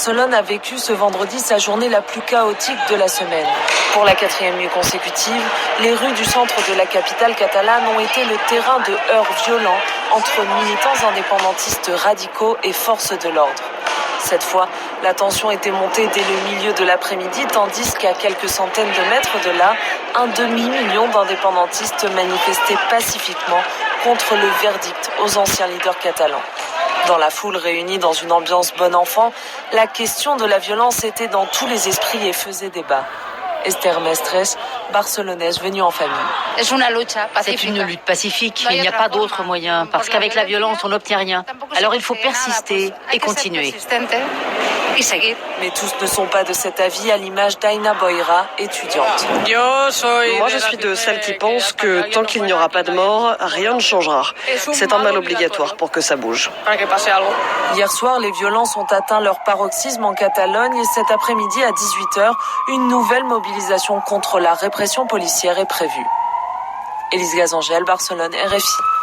Barcelone a vécu ce vendredi sa journée la plus chaotique de la semaine. Pour la 4e nuit consécutive, les rues du centre de la capitale catalane ont été le terrain de heurts violents entre militants indépendantistes radicaux et forces de l'ordre. Cette fois, la tension était montée dès le milieu de l'après-midi, tandis qu'à quelques centaines de mètres de là, un demi-million d'indépendantistes manifestaient pacifiquement contre le verdict aux anciens leaders catalans. Dans la foule réunie dans une ambiance bon enfant, la question de la violence était dans tous les esprits et faisait débat. Esther Mestres, barcelonaise venue en famille. C'est une lutte pacifique, il n'y a pas d'autre moyen, parce qu'avec la violence, on n'obtient rien. Alors il faut persister et continuer. Mais tous ne sont pas de cet avis, à l'image d'Aina Boira, étudiante. Moi, je suis de celles qui pensent que tant qu'il n'y aura pas de mort, rien ne changera. C'est un mal obligatoire pour que ça bouge. Hier soir, les violences ont atteint leur paroxysme en Catalogne et cet après-midi à 18h, une nouvelle mobilisation contre la répression policière est prévue. Élise Gazangel, Barcelone, RFI.